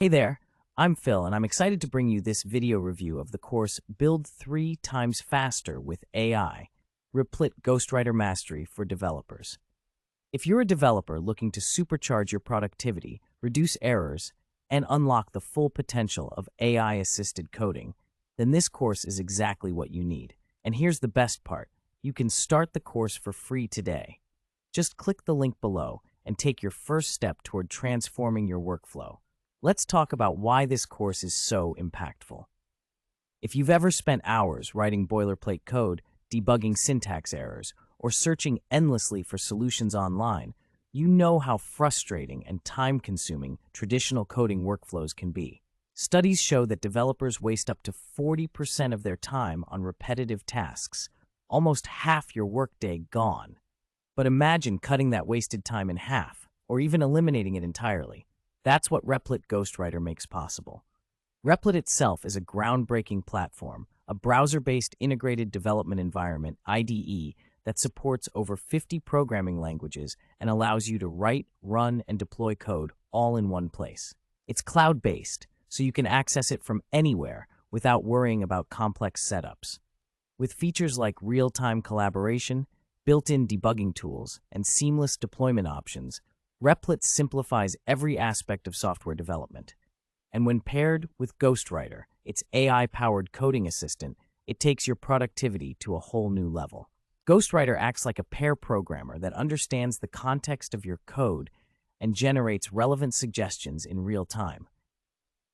Hey there, I'm Phil, and I'm excited to bring you this video review of the course Build 3 Times Faster with AI, Replit Ghostwriter Mastery for Developers. If you're a developer looking to supercharge your productivity, reduce errors, and unlock the full potential of AI-assisted coding, then this course is exactly what you need. And here's the best part. You can start the course for free today. Just click the link below and take your first step toward transforming your workflow. Let's talk about why this course is so impactful. If you've ever spent hours writing boilerplate code, debugging syntax errors, or searching endlessly for solutions online, you know how frustrating and time-consuming traditional coding workflows can be. Studies show that developers waste up to 40% of their time on repetitive tasks, almost half your workday gone. But imagine cutting that wasted time in half, or even eliminating it entirely. That's what Replit Ghostwriter makes possible. Replit itself is a groundbreaking platform, a browser-based integrated development environment, IDE, that supports over 50 programming languages and allows you to write, run, and deploy code all in one place. It's cloud-based, so you can access it from anywhere without worrying about complex setups. With features like real-time collaboration, built-in debugging tools, and seamless deployment options, Replit simplifies every aspect of software development. And when paired with Ghostwriter, its AI-powered coding assistant, it takes your productivity to a whole new level. Ghostwriter acts like a pair programmer that understands the context of your code and generates relevant suggestions in real time.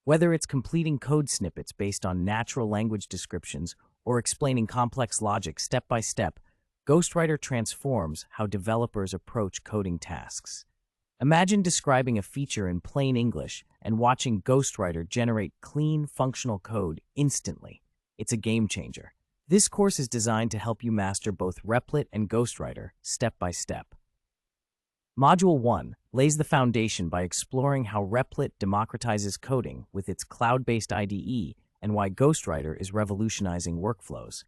Whether it's completing code snippets based on natural language descriptions or explaining complex logic step by step, Ghostwriter transforms how developers approach coding tasks. Imagine describing a feature in plain English and watching Ghostwriter generate clean, functional code instantly. It's a game changer. This course is designed to help you master both Replit and Ghostwriter step by step. Module 1 lays the foundation by exploring how Replit democratizes coding with its cloud-based IDE and why Ghostwriter is revolutionizing workflows.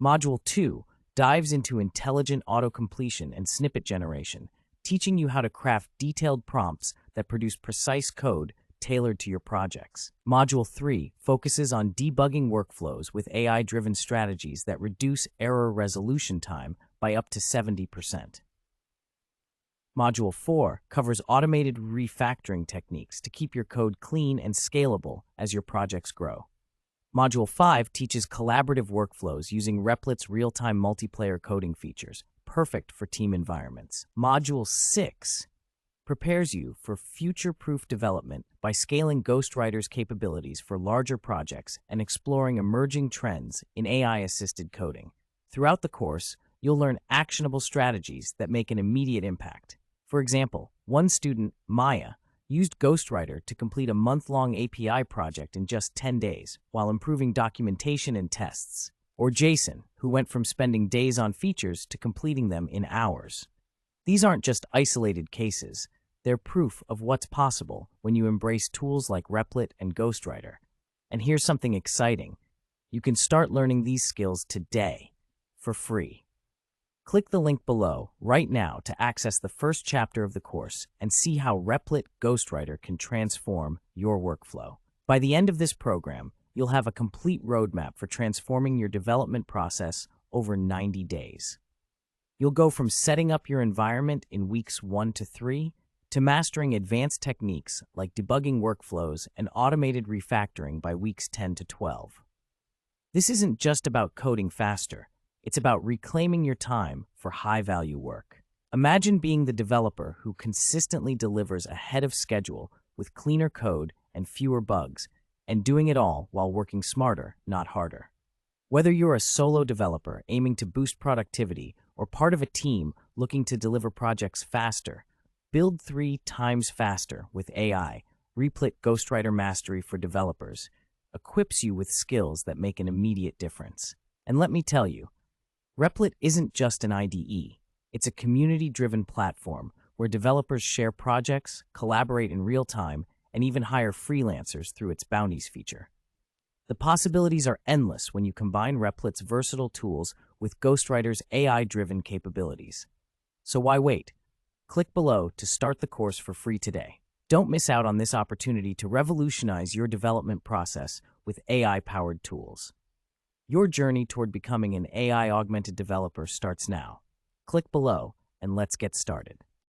Module 2 dives into intelligent autocompletion and snippet generation, teaching you how to craft detailed prompts that produce precise code tailored to your projects. Module 3 focuses on debugging workflows with AI-driven strategies that reduce error resolution time by up to 70%. Module 4 covers automated refactoring techniques to keep your code clean and scalable as your projects grow. Module 5 teaches collaborative workflows using Replit's real-time multiplayer coding features, perfect for team environments. Module 6 prepares you for future-proof development by scaling Ghostwriter's capabilities for larger projects and exploring emerging trends in AI-assisted coding. Throughout the course, you'll learn actionable strategies that make an immediate impact. For example, one student, Maya, used Ghostwriter to complete a month-long API project in just 10 days while improving documentation and tests. Or Jason, who went from spending days on features to completing them in hours. These aren't just isolated cases. They're proof of what's possible when you embrace tools like Replit and Ghostwriter. And here's something exciting. You can start learning these skills today, for free. Click the link below right now to access the first chapter of the course and see how Replit Ghostwriter can transform your workflow. By the end of this program, you'll have a complete roadmap for transforming your development process over 90 days. You'll go from setting up your environment in weeks 1 to 3 to mastering advanced techniques like debugging workflows and automated refactoring by weeks 10 to 12. This isn't just about coding faster. It's about reclaiming your time for high-value work. Imagine being the developer who consistently delivers ahead of schedule with cleaner code and fewer bugs, and doing it all while working smarter, not harder. Whether you're a solo developer aiming to boost productivity or part of a team looking to deliver projects faster, Build 3 Times Faster with AI, Replit Ghostwriter Mastery for Developers, equips you with skills that make an immediate difference. And let me tell you, Replit isn't just an IDE. It's a community-driven platform where developers share projects, collaborate in real time, and even hire freelancers through its bounties feature. The possibilities are endless when you combine Replit's versatile tools with Ghostwriter's AI-driven capabilities. So why wait? Click below to start the course for free today. Don't miss out on this opportunity to revolutionize your development process with AI-powered tools. Your journey toward becoming an AI-augmented developer starts now. Click below and let's get started.